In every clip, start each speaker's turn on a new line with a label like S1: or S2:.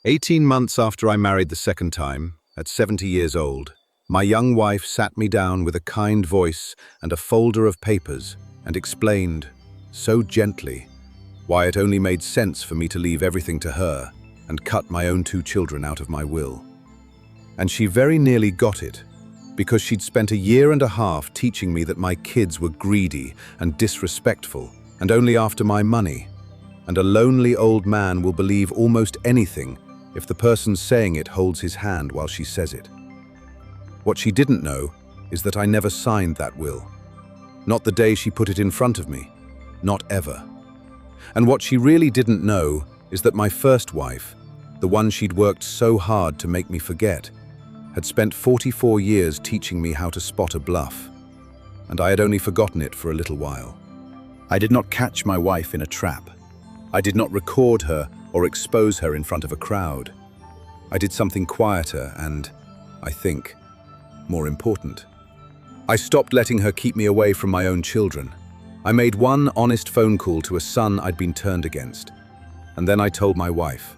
S1: 18 months after I married the second time, at 70 years old, my young wife sat me down with a kind voice and a folder of papers and explained, so gently, why it only made sense for me to leave everything to her and cut my own 2 children out of my will. And she very nearly got it, because she'd spent a year and a half teaching me that my kids were greedy and disrespectful and only after my money. And a lonely old man will believe almost anything if the person saying it holds his hand while she says it. What she didn't know is that I never signed that will. Not the day she put it in front of me. Not ever. And what she really didn't know is that my first wife, the one she'd worked so hard to make me forget, had spent 44 years teaching me how to spot a bluff, and I had only forgotten it for a little while. I did not catch my wife in a trap. I did not record her or expose her in front of a crowd. I did something quieter and, I think, more important. I stopped letting her keep me away from my own children. I made one honest phone call to a son I'd been turned against, and then I told my wife,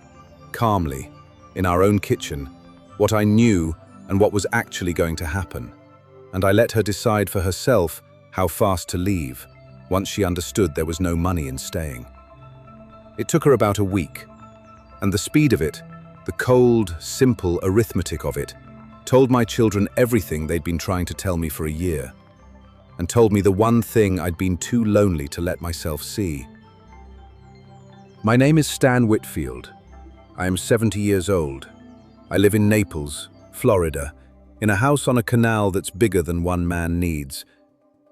S1: calmly, in our own kitchen, what I knew and what was actually going to happen, and I let her decide for herself how fast to leave, once she understood there was no money in staying. It took her about a week, and the speed of it, the cold, simple arithmetic of it, told my children everything they'd been trying to tell me for a year, and told me the one thing I'd been too lonely to let myself see. My name is Stan Whitfield. I am 70 years old. I live in Naples, Florida, in a house on a canal that's bigger than one man needs,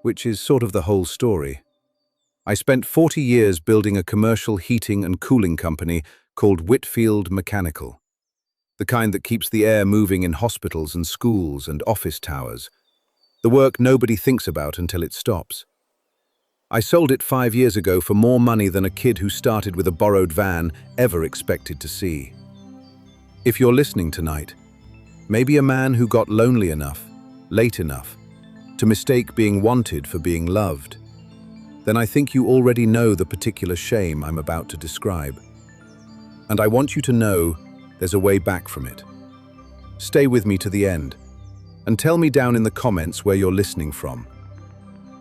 S1: which is sort of the whole story. I spent 40 years building a commercial heating and cooling company called Whitfield Mechanical, the kind that keeps the air moving in hospitals and schools and office towers, the work nobody thinks about until it stops. I sold it 5 years ago for more money than a kid who started with a borrowed van ever expected to see. If you're listening tonight, maybe a man who got lonely enough, late enough, to mistake being wanted for being loved, then I think you already know the particular shame I'm about to describe. And I want you to know there's a way back from it. Stay with me to the end, and tell me down in the comments where you're listening from.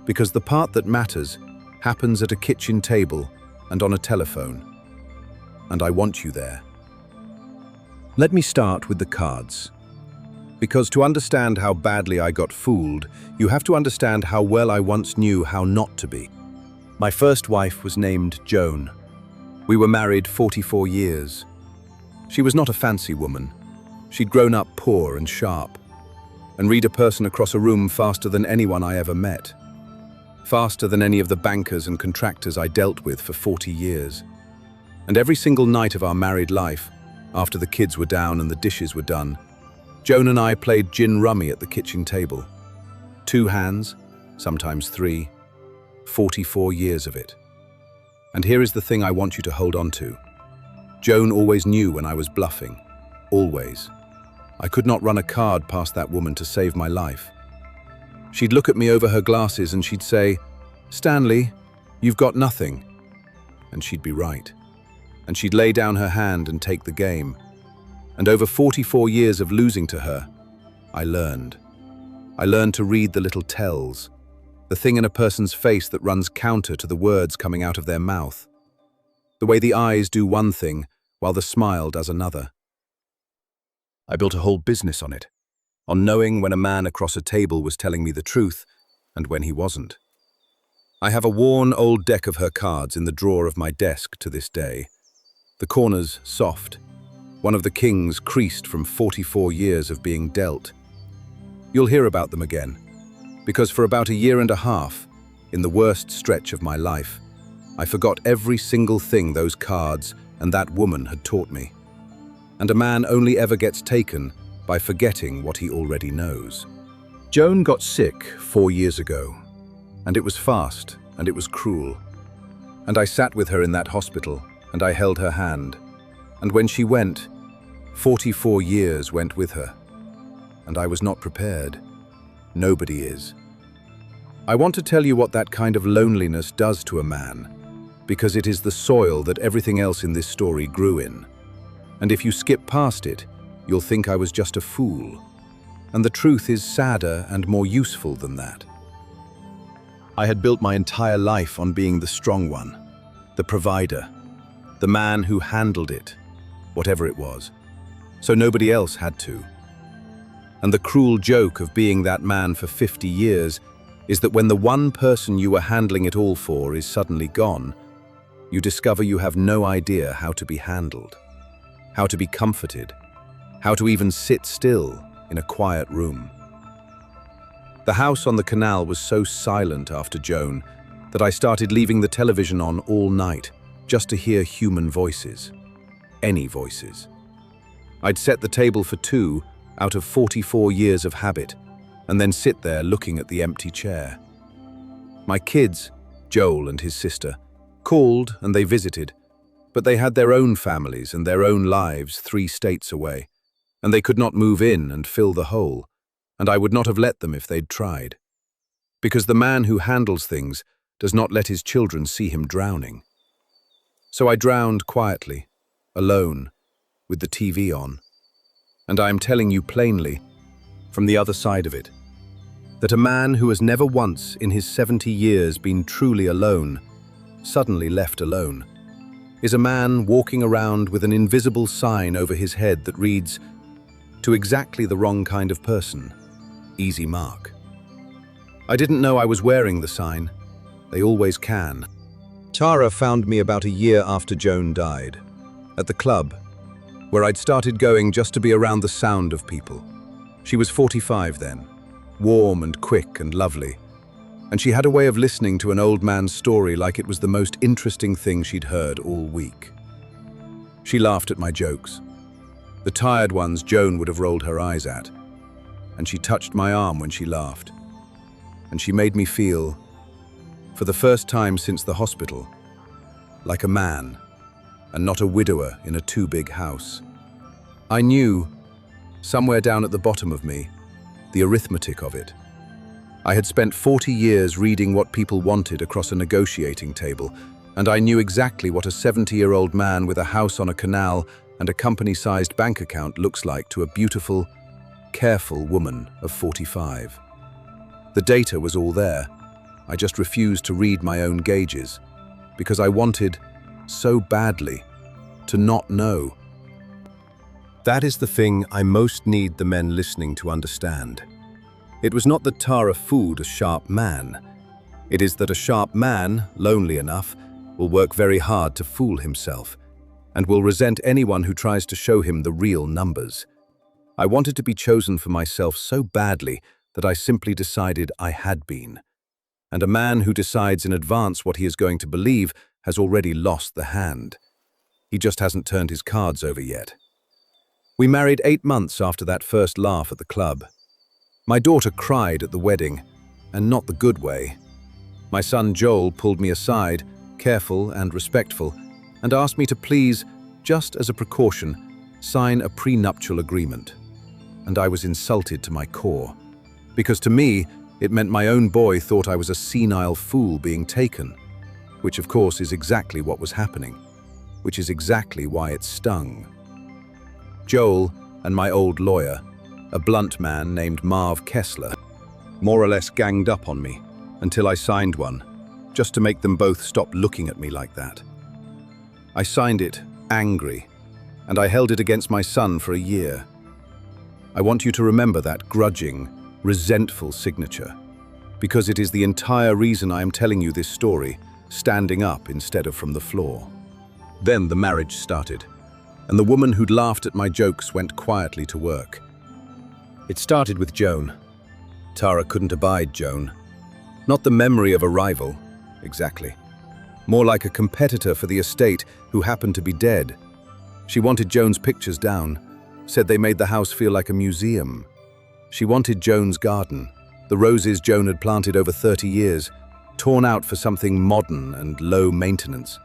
S1: Because the part that matters happens at a kitchen table and on a telephone. And I want you there. Let me start with the cards. Because to understand how badly I got fooled, you have to understand how well I once knew how not to be. My first wife was named Joan. We were married 44 years. She was not a fancy woman. She'd grown up poor and sharp, and read a person across a room faster than anyone I ever met. Faster than any of the bankers and contractors I dealt with for 40 years. And every single night of our married life, after the kids were down and the dishes were done, Joan and I played gin rummy at the kitchen table. 2 hands, sometimes 3, 44 years of it. And here is the thing I want you to hold on to. Joan always knew when I was bluffing. Always. I could not run a card past that woman to save my life. She'd look at me over her glasses and she'd say, "Stanley, you've got nothing." And she'd be right. And she'd lay down her hand and take the game. And over 44 years of losing to her, I learned. I learned to read the little tells, the thing in a person's face that runs counter to the words coming out of their mouth. The way the eyes do one thing while the smile does another. I built a whole business on it, on knowing when a man across a table was telling me the truth and when he wasn't. I have a worn old deck of her cards in the drawer of my desk to this day. The corners soft, one of the kings creased from 44 years of being dealt. You'll hear about them again, because for about a year and a half, in the worst stretch of my life, I forgot every single thing those cards and that woman had taught me. And a man only ever gets taken by forgetting what he already knows. Joan got sick 4 years ago, and it was fast and it was cruel. And I sat with her in that hospital, and I held her hand. And when she went, 44 years went with her. And I was not prepared. Nobody is. I want to tell you what that kind of loneliness does to a man, because it is the soil that everything else in this story grew in. And if you skip past it, you'll think I was just a fool. And the truth is sadder and more useful than that. I had built my entire life on being the strong one, the provider, the man who handled it, whatever it was, so nobody else had to. And the cruel joke of being that man for 50 years is that when the one person you were handling it all for is suddenly gone, you discover you have no idea how to be handled, how to be comforted, how to even sit still in a quiet room. The house on the canal was so silent after Joan that I started leaving the television on all night just to hear human voices, any voices. I'd set the table for 2 out of 44 years of habit and then sit there looking at the empty chair. My kids, Joel and his sister, called and they visited, but they had their own families and their own lives 3 states away, and they could not move in and fill the hole, and I would not have let them if they'd tried. Because the man who handles things does not let his children see him drowning. So I drowned quietly, alone, with the TV on. And I am telling you plainly, from the other side of it, that a man who has never once in his 70 years been truly alone, suddenly left alone, is a man walking around with an invisible sign over his head that reads, "To exactly the wrong kind of person, easy mark." I didn't know I was wearing the sign. They always can. Tara found me about a year after Joan died, at the club, where I'd started going just to be around the sound of people. She was 45 then, warm and quick and lovely, and she had a way of listening to an old man's story like it was the most interesting thing she'd heard all week. She laughed at my jokes, the tired ones Joan would have rolled her eyes at, and she touched my arm when she laughed. And she made me feel, for the first time since the hospital, like a man, and not a widower in a too big house. I knew, somewhere down at the bottom of me, the arithmetic of it. I had spent 40 years reading what people wanted across a negotiating table, and I knew exactly what a 70-year-old man with a house on a canal and a company-sized bank account looks like to a beautiful, careful woman of 45. The data was all there. I just refused to read my own gauges, because I wanted, so badly, to not know. That is the thing I most need the men listening to understand. It was not that Tara fooled a sharp man. It is that a sharp man, lonely enough, will work very hard to fool himself, and will resent anyone who tries to show him the real numbers. I wanted to be chosen for myself so badly that I simply decided I had been. And a man who decides in advance what he is going to believe has already lost the hand. He just hasn't turned his cards over yet. We married 8 months after that first laugh at the club. My daughter cried at the wedding, and not the good way. My son Joel pulled me aside, careful and respectful, and asked me to please, just as a precaution, sign a prenuptial agreement. And I was insulted to my core, because to me, it meant my own boy thought I was a senile fool being taken, which of course is exactly what was happening, which is exactly why it stung. Joel and my old lawyer, a blunt man named Marv Kessler, more or less ganged up on me until I signed one, just to make them both stop looking at me like that. I signed it, angry, and I held it against my son for a year. I want you to remember that grudging, resentful signature, because it is the entire reason I am telling you this story, standing up instead of from the floor. Then the marriage started, and the woman who'd laughed at my jokes went quietly to work. It started with Joan. Tara couldn't abide Joan. Not the memory of a rival, exactly. More like a competitor for the estate who happened to be dead. She wanted Joan's pictures down, said they made the house feel like a museum. She wanted Joan's garden, the roses Joan had planted over 30 years, torn out for something modern and low maintenance.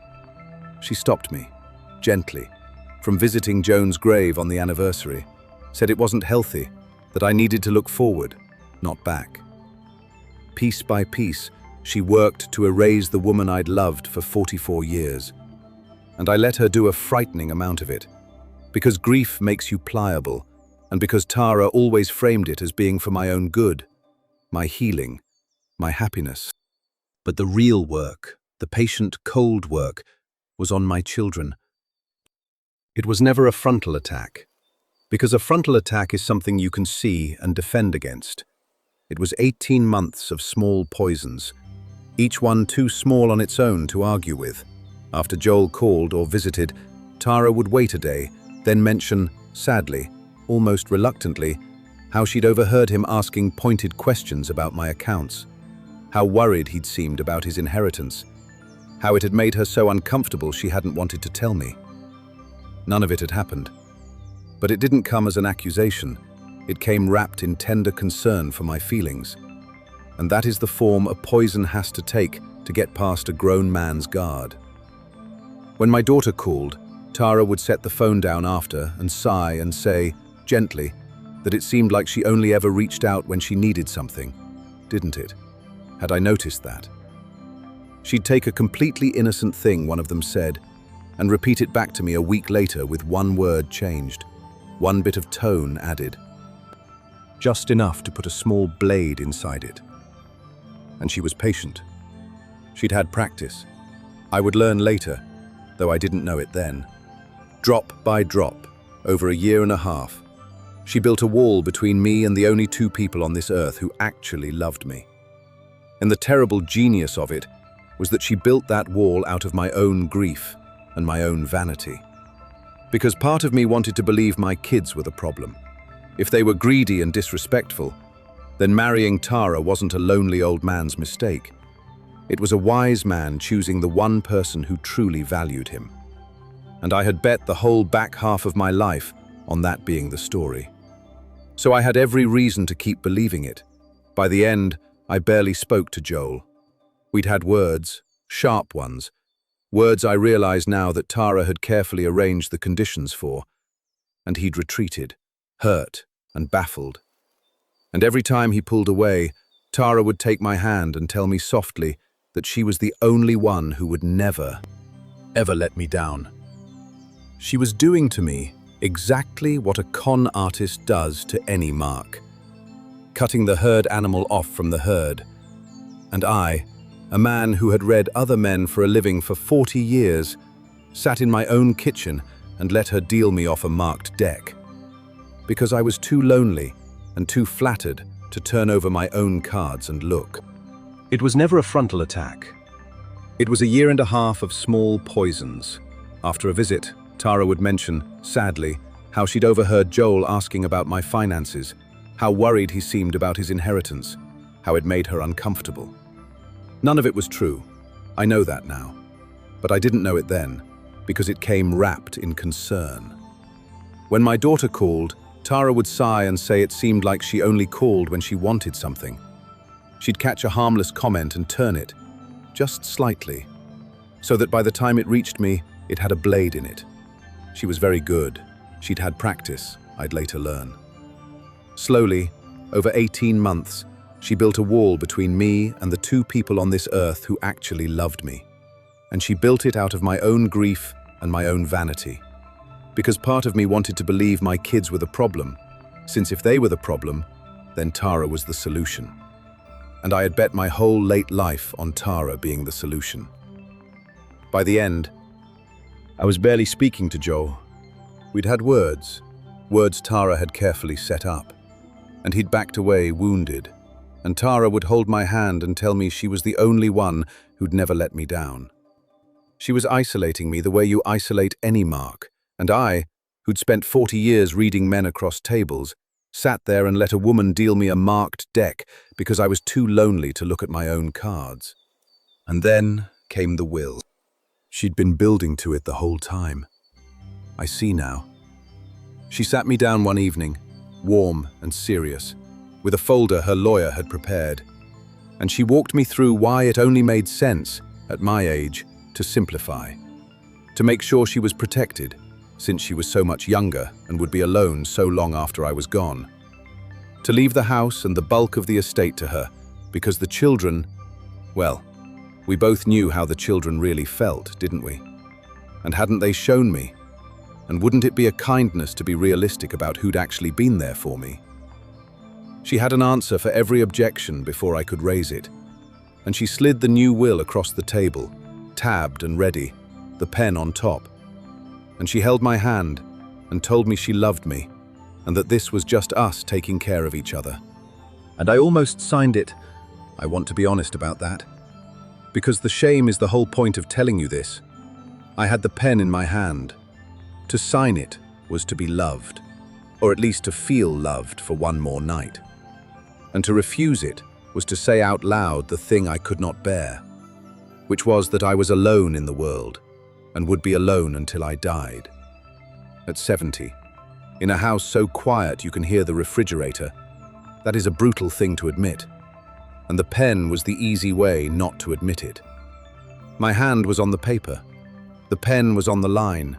S1: She stopped me, gently, from visiting Joan's grave on the anniversary, said it wasn't healthy, that I needed to look forward, not back. Piece by piece, she worked to erase the woman I'd loved for 44 years, and I let her do a frightening amount of it. Because grief makes you pliable, and because Tara always framed it as being for my own good, my healing, my happiness. But the real work, the patient, cold work, was on my children. It was never a frontal attack, because a frontal attack is something you can see and defend against. It was 18 months of small poisons, each one too small on its own to argue with. After Joel called or visited, Tara would wait a day, then mention, sadly, almost reluctantly, how she'd overheard him asking pointed questions about my accounts, how worried he'd seemed about his inheritance, how it had made her so uncomfortable she hadn't wanted to tell me. None of it had happened. But it didn't come as an accusation. It came wrapped in tender concern for my feelings. And that is the form a poison has to take to get past a grown man's guard. When my daughter called, Tara would set the phone down after and sigh and say, gently, that it seemed like she only ever reached out when she needed something, didn't it? Had I noticed that? She'd take a completely innocent thing one of them said and repeat it back to me a week later with one word changed, one bit of tone added. Just enough to put a small blade inside it. And she was patient. She'd had practice. I would learn later, though I didn't know it then. Drop by drop, over a year and a half, she built a wall between me and the only two people on this earth who actually loved me. And the terrible genius of it was that she built that wall out of my own grief and my own vanity. Because part of me wanted to believe my kids were the problem. If they were greedy and disrespectful, then marrying Tara wasn't a lonely old man's mistake. It was a wise man choosing the one person who truly valued him. And I had bet the whole back half of my life on that being the story. So I had every reason to keep believing it. By the end, I barely spoke to Joel. We'd had words, sharp ones, words I realized now that Tara had carefully arranged the conditions for, and he'd retreated, hurt and baffled. And every time he pulled away, Tara would take my hand and tell me softly that she was the only one who would never, ever let me down. She was doing to me exactly what a con artist does to any mark, cutting the herd animal off from the herd. And I, a man who had read other men for a living for 40 years, sat in my own kitchen and let her deal me off a marked deck. Because I was too lonely and too flattered to turn over my own cards and look. It was never a frontal attack. It was a year and a half of small poisons. After a visit, Tara would mention, sadly, how she'd overheard Joel asking about my finances, how worried he seemed about his inheritance, how it made her uncomfortable. None of it was true. I know that now. But I didn't know it then, because it came wrapped in concern. When my daughter called, Tara would sigh and say it seemed like she only called when she wanted something. She'd catch a harmless comment and turn it, just slightly, so that by the time it reached me, it had a blade in it. She was very good. She'd had practice, I'd later learn. Slowly, over 18 months, she built a wall between me and the two people on this earth who actually loved me. And she built it out of my own grief and my own vanity. Because part of me wanted to believe my kids were the problem, since if they were the problem, then Tara was the solution. And I had bet my whole late life on Tara being the solution. By the end, I was barely speaking to Joel. We'd had words Tara had carefully set up, and he'd backed away wounded, and Tara would hold my hand and tell me she was the only one who'd never let me down. She was isolating me the way you isolate any mark, and I, who'd spent 40 years reading men across tables, sat there and let a woman deal me a marked deck because I was too lonely to look at my own cards. And then came the will. She'd been building to it the whole time. I see now. She sat me down one evening, warm and serious, with a folder her lawyer had prepared, and she walked me through why it only made sense, at my age, to simplify, to make sure she was protected, since she was so much younger and would be alone so long after I was gone, to leave the house and the bulk of the estate to her, because the children, well, we both knew how the children really felt, didn't we? And hadn't they shown me? And wouldn't it be a kindness to be realistic about who'd actually been there for me? She had an answer for every objection before I could raise it, and she slid the new will across the table, tabbed and ready, the pen on top. And she held my hand and told me she loved me, and that this was just us taking care of each other. And I almost signed it. I want to be honest about that. Because the shame is the whole point of telling you this. I had the pen in my hand. To sign it was to be loved, or at least to feel loved for one more night. And to refuse it was to say out loud the thing I could not bear, which was that I was alone in the world and would be alone until I died. At 70, in a house so quiet you can hear the refrigerator, that is a brutal thing to admit, and the pen was the easy way not to admit it. My hand was on the paper, the pen was on the line.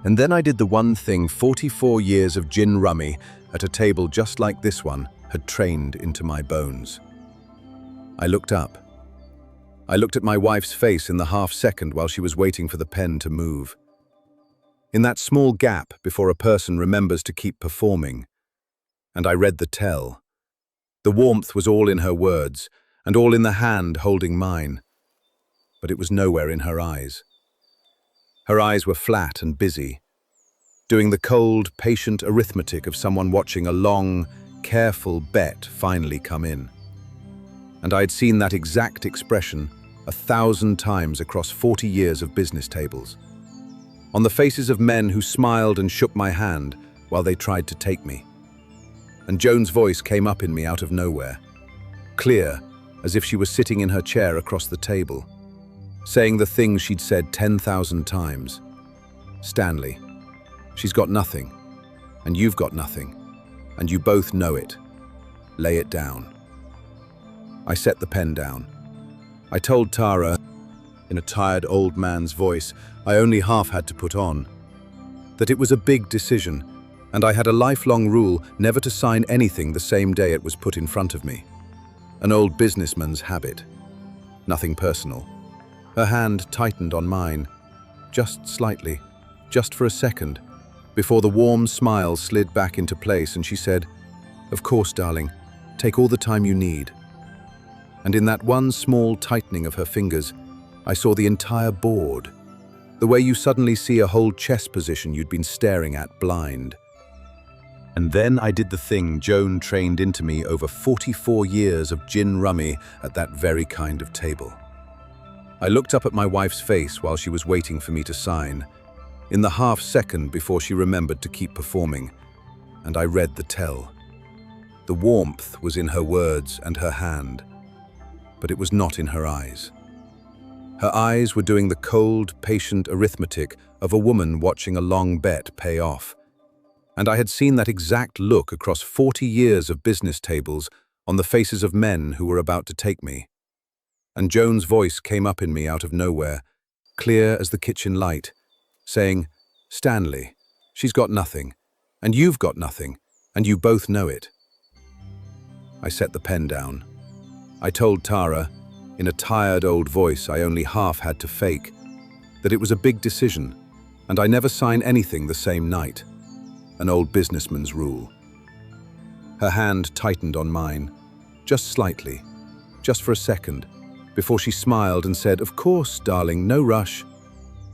S1: And then I did the one thing 44 years of gin rummy at a table just like this one had trained into my bones. I looked up. I looked at my wife's face in the half-second while she was waiting for the pen to move. In that small gap before a person remembers to keep performing. And I read the tell. The warmth was all in her words, and all in the hand holding mine. But it was nowhere in her eyes. Her eyes were flat and busy, doing the cold, patient arithmetic of someone watching a long, careful bet finally come in. And I'd seen that exact expression 1,000 times across 40 years of business tables, on the faces of men who smiled and shook my hand while they tried to take me. And Joan's voice came up in me out of nowhere, clear as if she was sitting in her chair across the table, saying the things she'd said 10,000 times. Stanley, she's got nothing, and you've got nothing, and you both know it. Lay it down. I set the pen down. I told Tara, in a tired old man's voice I only half had to put on, that it was a big decision, and I had a lifelong rule never to sign anything the same day it was put in front of me. An old businessman's habit. Nothing personal. Her hand tightened on mine, just slightly, just for a second, before the warm smile slid back into place and she said, "Of course, darling, take all the time you need." And in that one small tightening of her fingers, I saw the entire board, the way you suddenly see a whole chess position you'd been staring at blind. And then I did the thing Joan trained into me over 44 years of gin rummy at that very kind of table. I looked up at my wife's face while she was waiting for me to sign, in the half-second before she remembered to keep performing, and I read the tell. The warmth was in her words and her hand, but it was not in her eyes. Her eyes were doing the cold, patient arithmetic of a woman watching a long bet pay off. And I had seen that exact look across 40 years of business tables on the faces of men who were about to take me. And Joan's voice came up in me out of nowhere, clear as the kitchen light, saying, "Stanley, she's got nothing, and you've got nothing, and you both know it." I set the pen down. I told Tara, in a tired old voice I only half had to fake, that it was a big decision, and I never sign anything the same night. An old businessman's rule. Her hand tightened on mine, just slightly, just for a second, before she smiled and said, "Of course, darling, no rush."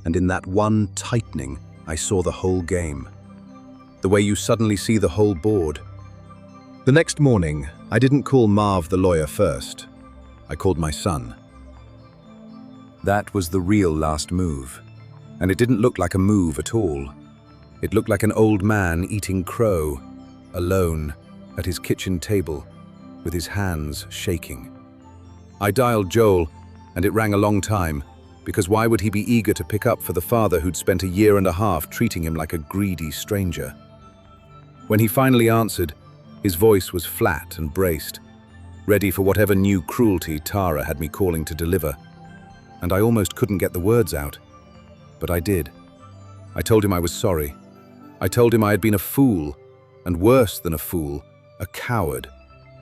S1: And in that one tightening, I saw the whole game. The way you suddenly see the whole board. The next morning, I didn't call Marv the lawyer first. I called my son. That was the real last move, and it didn't look like a move at all. It looked like an old man eating crow, alone, at his kitchen table, with his hands shaking. I dialed Joel, and it rang a long time, because why would he be eager to pick up for the father who'd spent a year and a half treating him like a greedy stranger? When he finally answered, his voice was flat and braced, ready for whatever new cruelty Tara had me calling to deliver. And I almost couldn't get the words out. But I did. I told him I was sorry. I told him I had been a fool, and worse than a fool, a coward,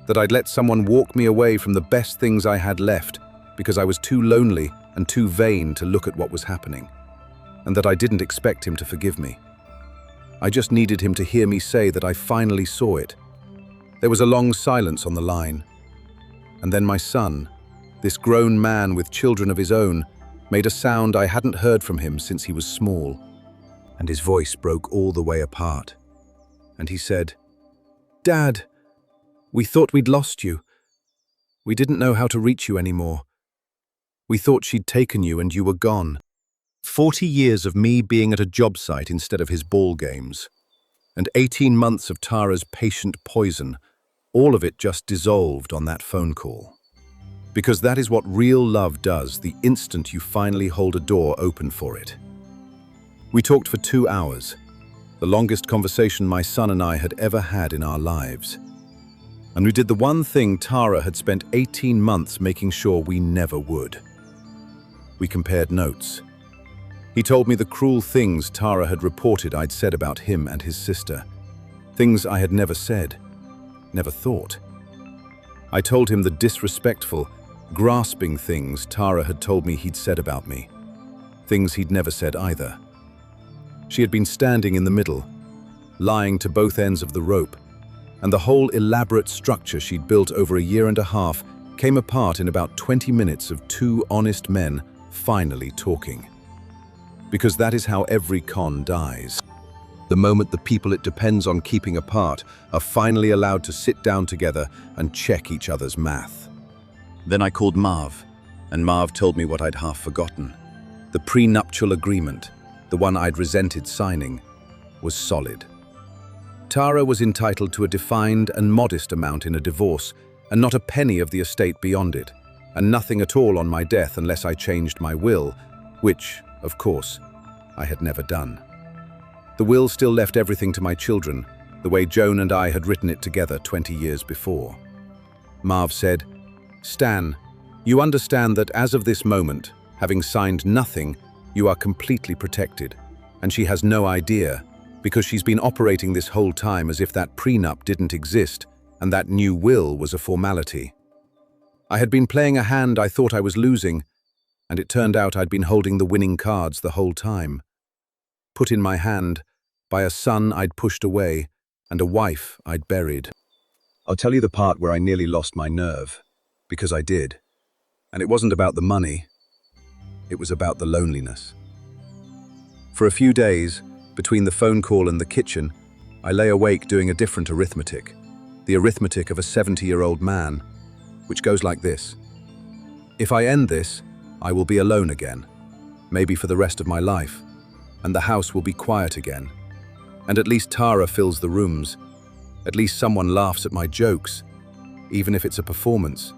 S1: that I'd let someone walk me away from the best things I had left because I was too lonely and too vain to look at what was happening. and that I didn't expect him to forgive me. I just needed him to hear me say that I finally saw it. There was a long silence on the line. And then my son, this grown man with children of his own, made a sound I hadn't heard from him since he was small. And his voice broke all the way apart. And he said, "Dad, we thought we'd lost you. We didn't know how to reach you anymore. We thought she'd taken you and you were gone." 40 years of me being at a job site instead of his ball games, and 18 months of Tara's patient poison, all of it just dissolved on that phone call. Because that is what real love does the instant you finally hold a door open for it. We talked for 2 hours, the longest conversation my son and I had ever had in our lives. And we did the one thing Tara had spent 18 months making sure we never would. We compared notes. He told me the cruel things Tara had reported I'd said about him and his sister. Things I had never said, never thought. I told him the disrespectful, grasping things Tara had told me he'd said about me. Things he'd never said either. She had been standing in the middle, lying to both ends of the rope, and the whole elaborate structure she'd built over a year and a half came apart in about 20 minutes of 2 honest men finally talking. Because that is how every con dies. The moment the people it depends on keeping apart are finally allowed to sit down together and check each other's math. Then I called Marv, and Marv told me what I'd half forgotten. The prenuptial agreement, the one I'd resented signing, was solid. Tara was entitled to a defined and modest amount in a divorce, and not a penny of the estate beyond it, and nothing at all on my death unless I changed my will, which, of course, I had never done. The will still left everything to my children, the way Joan and I had written it together 20 years before. Marv said, "Stan, you understand that as of this moment, having signed nothing, you are completely protected, and she has no idea, because she's been operating this whole time as if that prenup didn't exist, and that new will was a formality. I had been playing a hand I thought I was losing, and it turned out I'd been holding the winning cards the whole time. Put in my hand by a son I'd pushed away and a wife I'd buried." I'll tell you the part where I nearly lost my nerve, because I did. And it wasn't about the money, it was about the loneliness. For a few days, between the phone call and the kitchen, I lay awake doing a different arithmetic, the arithmetic of a 70-year-old man, which goes like this. If I end this, I will be alone again, maybe for the rest of my life, and the house will be quiet again. And at least Tara fills the rooms. At least someone laughs at my jokes, even if it's a performance.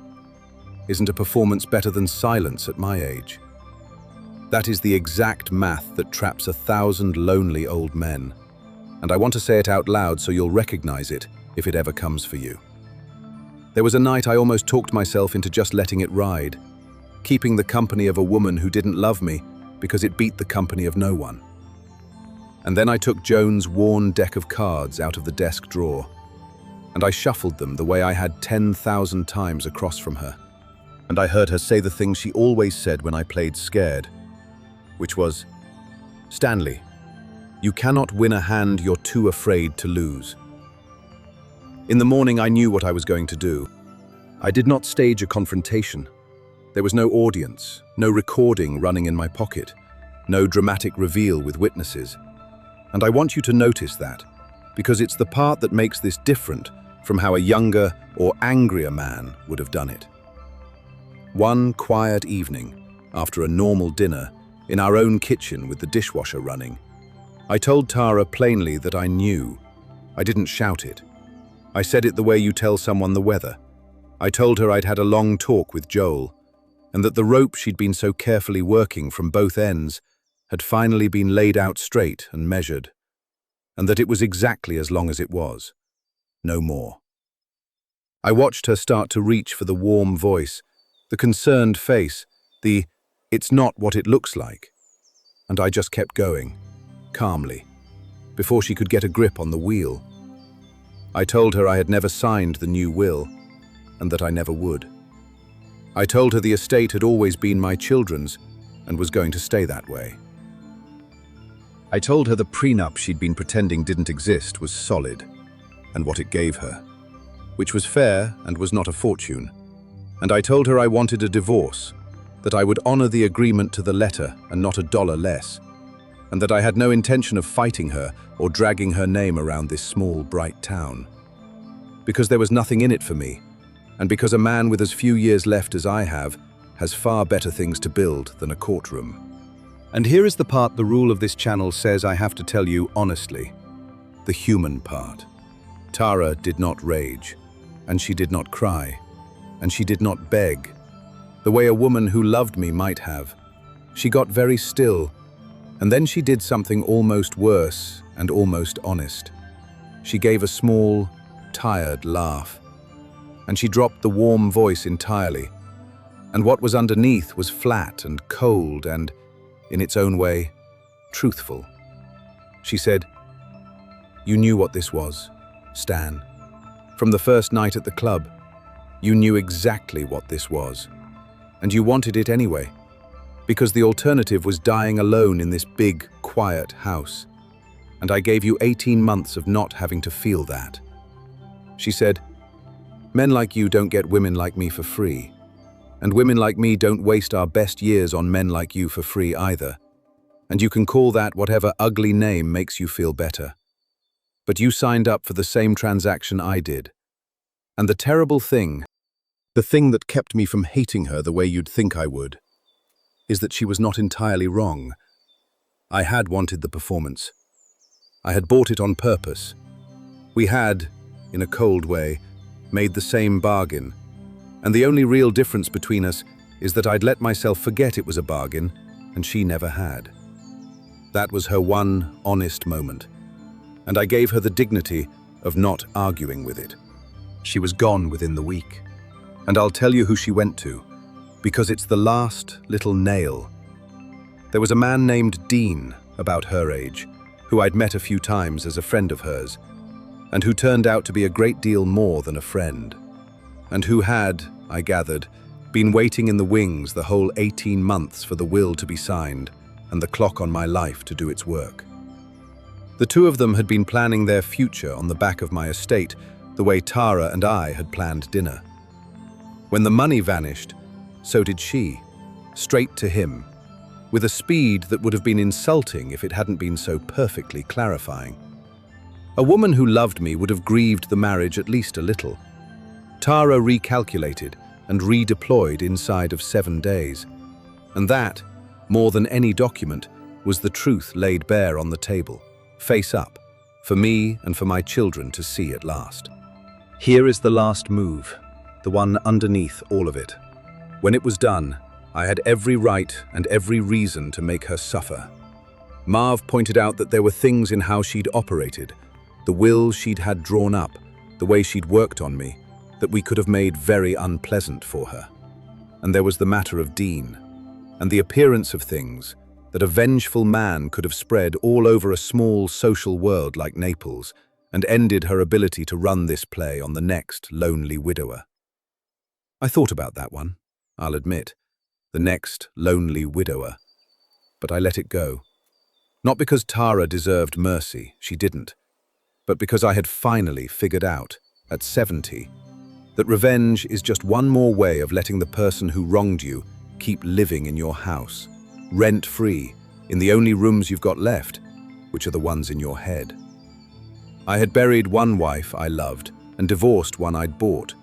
S1: Isn't a performance better than silence at my age? That is the exact math that traps 1,000 lonely old men. And I want to say it out loud so you'll recognize it if it ever comes for you. There was a night I almost talked myself into just letting it ride, keeping the company of a woman who didn't love me because it beat the company of no one. And then I took Joan's worn deck of cards out of the desk drawer, and I shuffled them the way I had 10,000 times across from her. And I heard her say the thing she always said when I played scared, which was, "Stanley, you cannot win a hand you're too afraid to lose." In the morning I knew what I was going to do. I did not stage a confrontation. There was no audience, no recording running in my pocket, no dramatic reveal with witnesses. And I want you to notice that, because it's the part that makes this different from how a younger or angrier man would have done it. One quiet evening, after a normal dinner, in our own kitchen with the dishwasher running, I told Tara plainly that I knew. I didn't shout it. I said it the way you tell someone the weather. I told her I'd had a long talk with Joel, and that the rope she'd been so carefully working from both ends had finally been laid out straight and measured, and that it was exactly as long as it was, no more. I watched her start to reach for the warm voice, the concerned face, the "it's not what it looks like," and I just kept going, calmly, before she could get a grip on the wheel. I told her I had never signed the new will, and that I never would. I told her the estate had always been my children's, and was going to stay that way. I told her the prenup she'd been pretending didn't exist was solid, and what it gave her, which was fair and was not a fortune. And I told her I wanted a divorce, that I would honor the agreement to the letter and not $1 less, and that I had no intention of fighting her or dragging her name around this small, bright town. Because there was nothing in it for me, and because a man with as few years left as I have has far better things to build than a courtroom. And here is the part the rule of this channel says I have to tell you honestly. The human part. Tara did not rage, and she did not cry, and she did not beg, the way a woman who loved me might have. She got very still, and then she did something almost worse and almost honest. She gave a small, tired laugh, and she dropped the warm voice entirely, and what was underneath was flat and cold and, in its own way, truthful. She said, "You knew what this was, Stan. From the first night at the club, you knew exactly what this was. And you wanted it anyway, because the alternative was dying alone in this big, quiet house. And I gave you 18 months of not having to feel that." She said, "Men like you don't get women like me for free. And women like me don't waste our best years on men like you for free either. And you can call that whatever ugly name makes you feel better. But you signed up for the same transaction I did. And the terrible thing, the thing that kept me from hating her the way you'd think I would, is that she was not entirely wrong. I had wanted the performance. I had bought it on purpose. We had, in a cold way, made the same bargain. And the only real difference between us is that I'd let myself forget it was a bargain, and she never had. That was her one honest moment, and I gave her the dignity of not arguing with it. She was gone within the week, and I'll tell you who she went to, because it's the last little nail. There was a man named Dean, about her age, who I'd met a few times as a friend of hers, and who turned out to be a great deal more than a friend, and who had, I gathered, been waiting in the wings the whole 18 months for the will to be signed and the clock on my life to do its work. The two of them had been planning their future on the back of my estate the way Tara and I had planned dinner. When the money vanished, so did she, straight to him, with a speed that would have been insulting if it hadn't been so perfectly clarifying. A woman who loved me would have grieved the marriage at least a little. Tara recalculated and redeployed inside of 7 days. And that, more than any document, was the truth laid bare on the table, face up, for me and for my children to see at last. Here is the last move, the one underneath all of it. When it was done, I had every right and every reason to make her suffer. Marv pointed out that there were things in how she'd operated, the will she'd had drawn up, the way she'd worked on me, that we could have made very unpleasant for her. And there was the matter of Dean, and the appearance of things, that a vengeful man could have spread all over a small social world like Naples, and ended her ability to run this play on the next lonely widower. I thought about that one, I'll admit, the next lonely widower, but I let it go. Not because Tara deserved mercy, she didn't, but because I had finally figured out, at 70, that revenge is just one more way of letting the person who wronged you keep living in your house, rent-free, in the only rooms you've got left, which are the ones in your head. I had buried one wife I loved and divorced one I'd bought,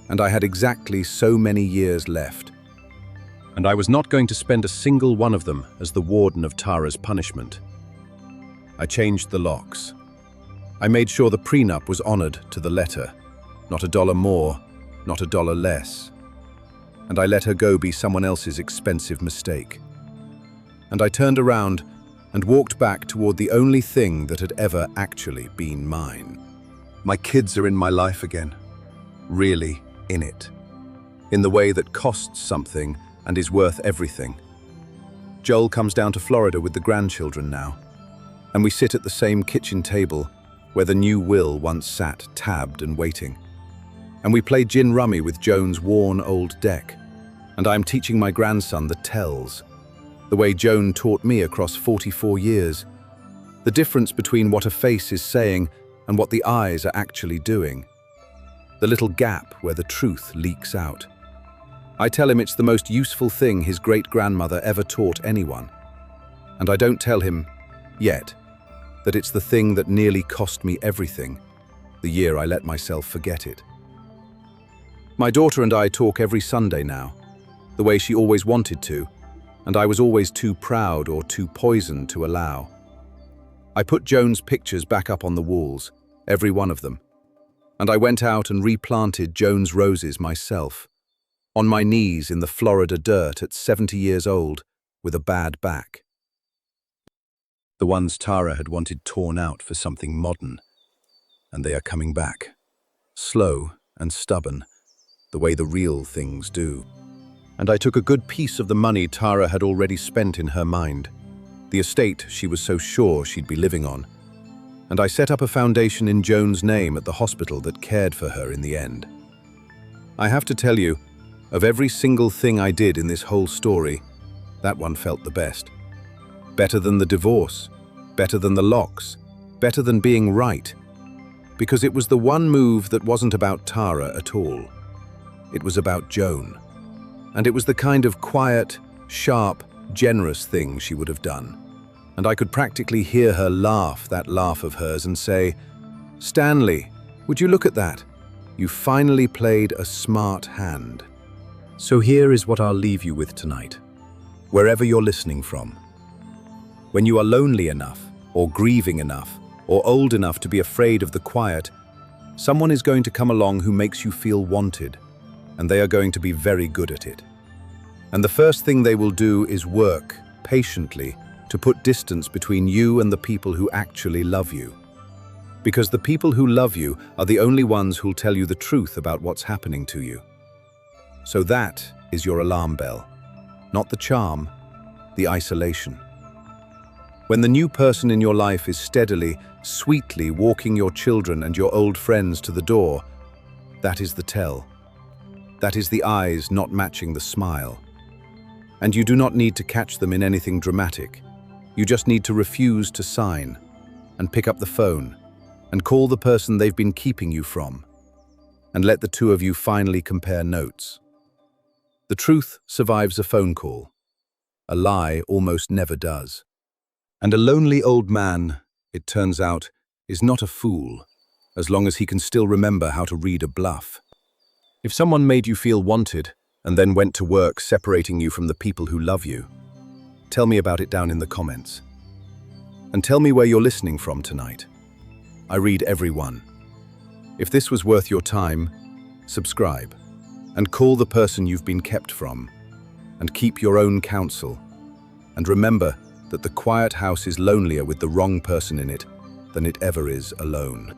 S1: and I had exactly so many years left. And I was not going to spend a single one of them as the warden of Tara's punishment. I changed the locks. I made sure the prenup was honored to the letter, not $1 more, not $1 less. And I let her go be someone else's expensive mistake. And I turned around and walked back toward the only thing that had ever actually been mine. My kids are in my life again, really in it, in the way that costs something and is worth everything. Joel comes down to Florida with the grandchildren now, and we sit at the same kitchen table where the new will once sat tabbed and waiting. And we play gin rummy with Joan's worn old deck, and I'm teaching my grandson the tells, the way Joan taught me across 44 years, The difference between what a face is saying and what the eyes are actually doing. The little gap where the truth leaks out. I tell him it's the most useful thing his great-grandmother ever taught anyone. And I don't tell him, yet, that it's the thing that nearly cost me everything, the year I let myself forget it. My daughter and I talk every Sunday now, the way she always wanted to, and I was always too proud or too poisoned to allow. I put Joan's pictures back up on the walls, every one of them, and I went out and replanted Joan's roses myself, on my knees in the Florida dirt at 70 years old, with a bad back. The ones Tara had wanted torn out for something modern, and they are coming back, slow and stubborn, the way the real things do. And I took a good piece of the money Tara had already spent in her mind, the estate she was so sure she'd be living on, and I set up a foundation in Joan's name at the hospital that cared for her in the end. I have to tell you, of every single thing I did in this whole story, that one felt the best. Better than the divorce, better than the locks, better than being right, because it was the one move that wasn't about Tara at all. It was about Joan, and it was the kind of quiet, sharp, generous thing she would have done. And I could practically hear her laugh, that laugh of hers, and say, "Stanley, would you look at that? You finally played a smart hand." So here is what I'll leave you with tonight, wherever you're listening from. When you are lonely enough, or grieving enough, or old enough to be afraid of the quiet, someone is going to come along who makes you feel wanted, and they are going to be very good at it. And the first thing they will do is work, patiently, to put distance between you and the people who actually love you. Because the people who love you are the only ones who'll tell you the truth about what's happening to you. So that is your alarm bell, not the charm, the isolation. When the new person in your life is steadily, sweetly walking your children and your old friends to the door, that is the tell. That is the eyes not matching the smile. And you do not need to catch them in anything dramatic. You just need to refuse to sign, and pick up the phone, and call the person they've been keeping you from, and let the two of you finally compare notes. The truth survives a phone call. A lie almost never does. And a lonely old man, it turns out, is not a fool, as long as he can still remember how to read a bluff. If someone made you feel wanted, and then went to work separating you from the people who love you, tell me about it down in the comments. And tell me where you're listening from tonight. I read every one. If this was worth your time, subscribe, and call the person you've been kept from, and keep your own counsel. And remember that the quiet house is lonelier with the wrong person in it than it ever is alone.